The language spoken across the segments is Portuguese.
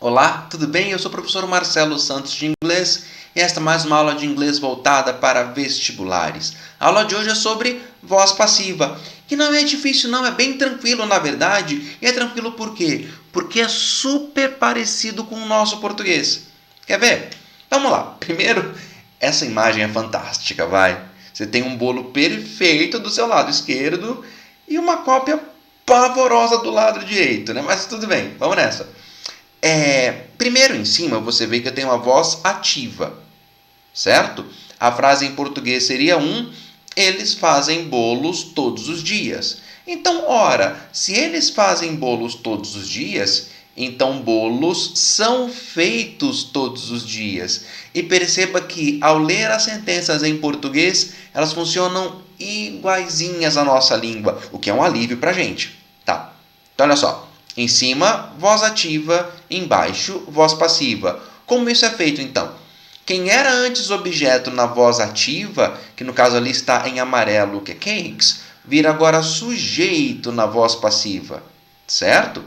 Olá, tudo bem? Eu sou o professor Marcelo Santos de Inglês e esta é mais uma aula de inglês voltada para vestibulares. A aula de hoje é sobre voz passiva, que não é difícil não, é bem tranquilo na verdade. E é tranquilo por quê? Porque é super parecido com o nosso português. Quer ver? Vamos lá. Primeiro, essa imagem é fantástica, vai. Você tem um bolo perfeito do seu lado esquerdo e uma cópia pavorosa do lado direito, né? Mas tudo bem, vamos nessa. Primeiro em cima você vê que eu tenho uma voz ativa, certo? A frase em português seria eles fazem bolos todos os dias. Então, ora, se eles fazem bolos todos os dias, então bolos são feitos todos os dias. E perceba que ao ler as sentenças em português, elas funcionam iguaizinhas à nossa língua, o que é um alívio pra gente, tá? Então, olha só. Em cima, voz ativa, embaixo, voz passiva. Como isso é feito, então? Quem era antes objeto na voz ativa, que no caso ali está em amarelo, que é cakes, vira agora sujeito na voz passiva, certo?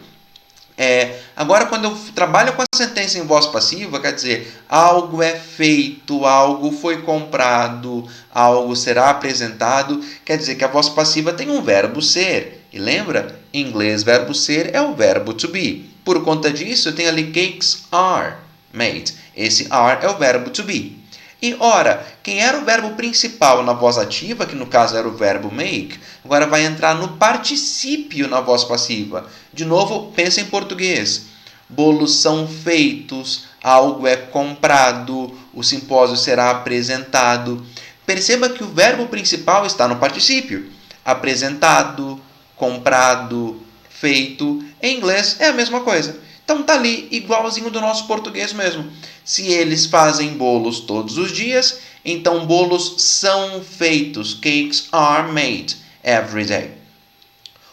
Agora, quando eu trabalho com a sentença em voz passiva, quer dizer, algo é feito, algo foi comprado, algo será apresentado, quer dizer que a voz passiva tem um verbo ser. E lembra? Em inglês, verbo ser é o verbo to be. Por conta disso, eu tenho ali cakes are made. Esse are é o verbo to be. E, ora, quem era o verbo principal na voz ativa, que no caso era o verbo make, agora vai entrar no particípio na voz passiva. De novo, pensa em português. Bolos são feitos, algo é comprado, o simpósio será apresentado. Perceba que o verbo principal está no particípio. Apresentado, comprado, feito. Em inglês é a mesma coisa. Então tá ali, igualzinho do nosso português mesmo. Se eles fazem bolos todos os dias, então bolos são feitos. Cakes are made every day.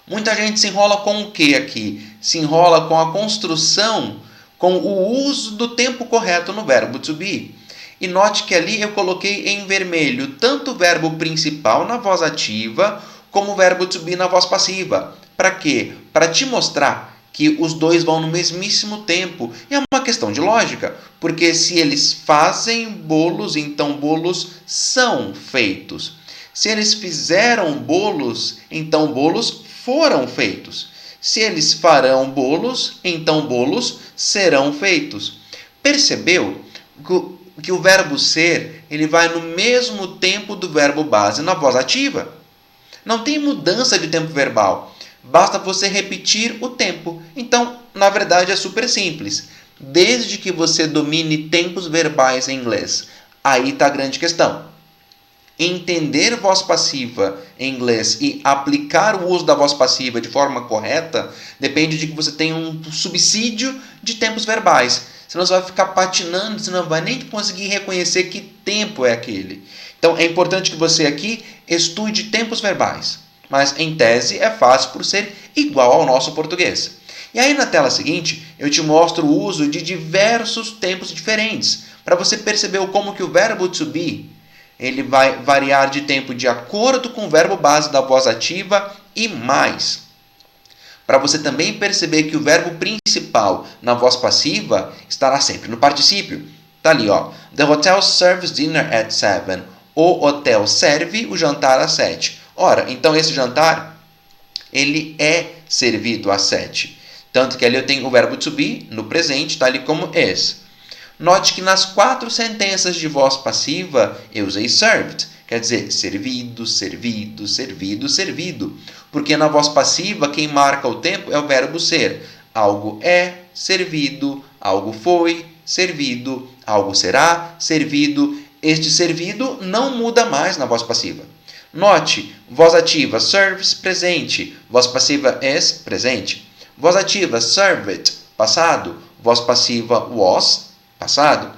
Muita gente se enrola com o que aqui? Se enrola com a construção, com o uso do tempo correto no verbo to be. E note que ali eu coloquei em vermelho tanto o verbo principal na voz ativa, como o verbo to be na voz passiva. Para quê? Para te mostrar que os dois vão no mesmíssimo tempo. E é uma questão de lógica, porque se eles fazem bolos, então bolos são feitos. Se eles fizeram bolos, então bolos foram feitos. Se eles farão bolos, então bolos serão feitos. Percebeu que o verbo ser ele vai no mesmo tempo do verbo base na voz ativa? Não tem mudança de tempo verbal. Basta você repetir o tempo. Então, na verdade, é super simples. Desde que você domine tempos verbais em inglês. Aí está a grande questão. Entender voz passiva em inglês e aplicar o uso da voz passiva de forma correta depende de que você tenha um subsídio de tempos verbais. Senão você vai ficar patinando, você não vai nem conseguir reconhecer que tempo é aquele. Então é importante que você aqui estude tempos verbais. Mas em tese é fácil por ser igual ao nosso português. E aí na tela seguinte eu te mostro o uso de diversos tempos diferentes para você perceber como que o verbo to be ele vai variar de tempo de acordo com o verbo base da voz ativa e mais. Para você também perceber que o verbo principal na voz passiva estará sempre no particípio. Está ali, ó. The hotel serves dinner at 7. O hotel serve o jantar às 7. Ora, então esse jantar ele é servido às 7. Tanto que ali eu tenho o verbo to be no presente, está ali como is. Note que nas 4 sentenças de voz passiva eu usei served, quer dizer, servido, servido, servido, servido. Porque na voz passiva quem marca o tempo é o verbo ser. Algo é servido, algo foi servido, algo será servido. Este servido não muda mais na voz passiva. Note, voz ativa serves, presente. Voz passiva is, presente. Voz ativa served, passado. Voz passiva was, passado.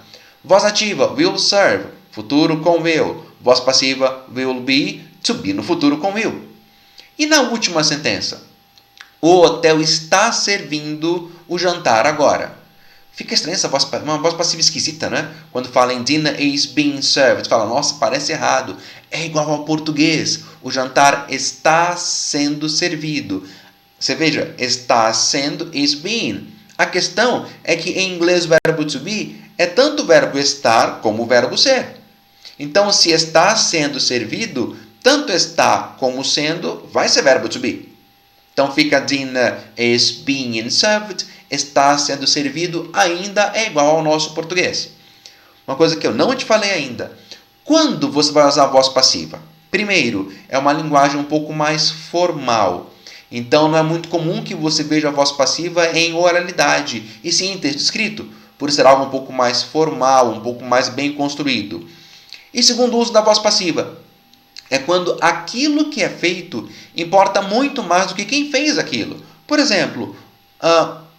Voz ativa will serve, futuro com will. Voz passiva will be, to be no futuro com will. E na última sentença? O hotel está servindo o jantar agora. Fica estranha essa voz, uma voz passiva esquisita, né? Quando fala em dinner is being served, fala, nossa, parece errado. É igual ao português. O jantar está sendo servido. Você veja, está sendo is being. A questão é que em inglês o verbo to be é tanto o verbo estar como o verbo ser. Então, se está sendo servido, tanto está como sendo vai ser verbo to be. Então fica dinner is being served, está sendo servido, ainda é igual ao nosso português. Uma coisa que eu não te falei ainda. Quando você vai usar a voz passiva? Primeiro, é uma linguagem um pouco mais formal. Então não é muito comum que você veja a voz passiva em oralidade, e sim em texto escrito, por ser algo um pouco mais formal, um pouco mais bem construído. E segundo uso da voz passiva, é quando aquilo que é feito importa muito mais do que quem fez aquilo. Por exemplo,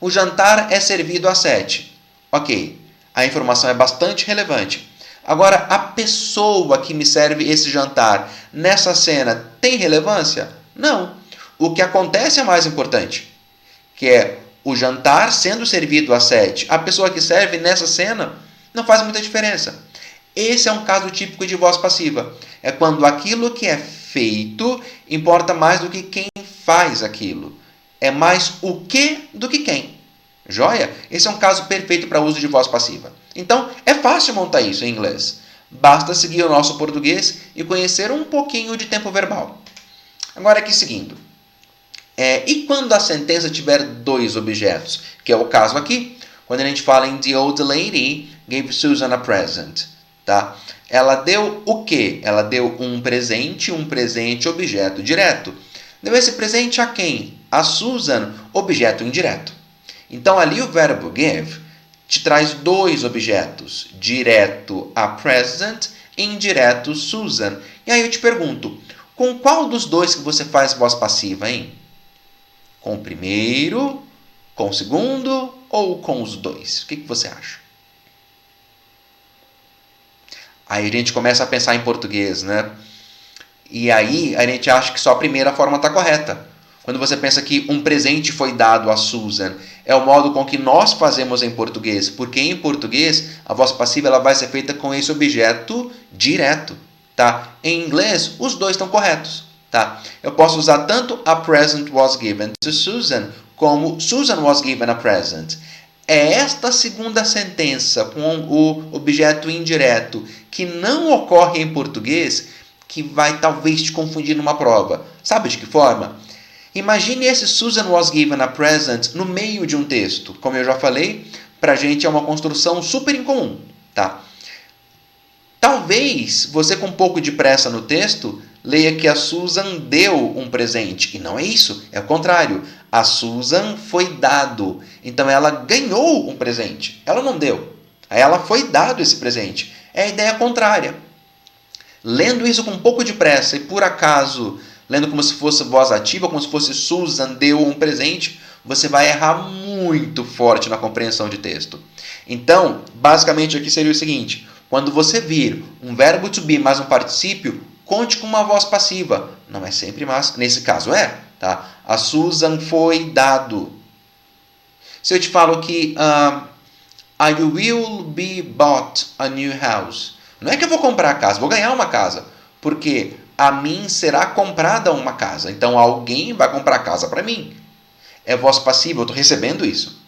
o jantar é servido às 7. Ok, a informação é bastante relevante. Agora, a pessoa que me serve esse jantar nessa cena tem relevância? Não. O que acontece é mais importante, que é o jantar sendo servido às 7. A pessoa que serve nessa cena não faz muita diferença. Esse é um caso típico de voz passiva. É quando aquilo que é feito importa mais do que quem faz aquilo. É mais o que do que quem. Joia? Esse é um caso perfeito para uso de voz passiva. Então, é fácil montar isso em inglês. Basta seguir o nosso português e conhecer um pouquinho de tempo verbal. Agora, aqui seguindo. E quando a sentença tiver dois objetos? Que é o caso aqui, quando a gente fala em The old lady gave Susan a present. Tá? Ela deu o quê? Ela deu um presente objeto direto. Deu esse presente a quem? A Susan, objeto indireto. Então, ali o verbo give te traz dois objetos, direto a present e indireto Susan. E aí eu te pergunto, com qual dos dois que você faz voz passiva, hein? Com o primeiro, com o segundo ou com os dois? O que você acha? Aí a gente começa a pensar em português, né? E aí a gente acha que só a primeira forma está correta. Quando você pensa que um presente foi dado a Susan, é o modo com que nós fazemos em português, porque em português a voz passiva ela vai ser feita com esse objeto direto, tá? Em inglês, os dois estão corretos, tá? Eu posso usar tanto a present was given to Susan, como Susan was given a present. É esta segunda sentença com o objeto indireto que não ocorre em português que vai talvez te confundir numa prova. Sabe de que forma? Imagine esse Susan was given a present no meio de um texto. Como eu já falei, para a gente é uma construção super incomum, tá? Talvez você com um pouco de pressa no texto leia que a Susan deu um presente. E não é isso, é o contrário. A Susan foi dado. Então ela ganhou um presente. Ela não deu. A ela foi dado esse presente. É a ideia contrária. Lendo isso com um pouco de pressa e por acaso lendo como se fosse voz ativa, como se fosse Susan deu um presente, você vai errar muito forte na compreensão de texto. Então, basicamente aqui seria o seguinte, quando você vir um verbo to be mais um particípio, conte com uma voz passiva. Não é sempre, mas nesse caso é. Tá? A Susan foi dado. Se eu te falo que I will be bought a new house. Não é que eu vou comprar a casa, vou ganhar uma casa. Porque a mim será comprada uma casa. Então alguém vai comprar a casa para mim. É voz passiva, eu estou recebendo isso.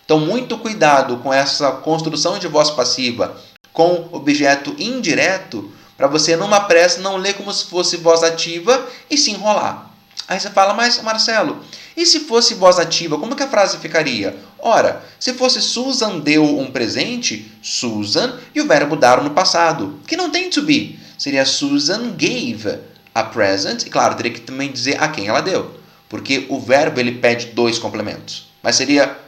Então muito cuidado com essa construção de voz passiva com objeto indireto, para você numa pressa não ler como se fosse voz ativa e se enrolar. Aí você fala, mas Marcelo, e se fosse voz ativa, como que a frase ficaria? Ora, se fosse Susan deu um presente, Susan e o verbo dar no passado, que não tem to be. Seria Susan gave a present, e claro, teria que também dizer a quem ela deu, porque o verbo ele pede dois complementos. Mas seria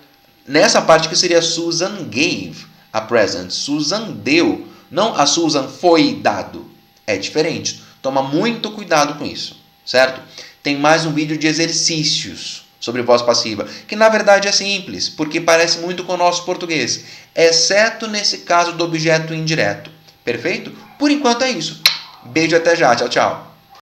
nessa parte que seria Susan gave a present. Susan deu, não a Susan foi dado. É diferente. Toma muito cuidado com isso, certo? Tem mais um vídeo de exercícios sobre voz passiva, que na verdade é simples, porque parece muito com o nosso português, exceto nesse caso do objeto indireto. Perfeito? Por enquanto é isso. Beijo, até já. Tchau, tchau.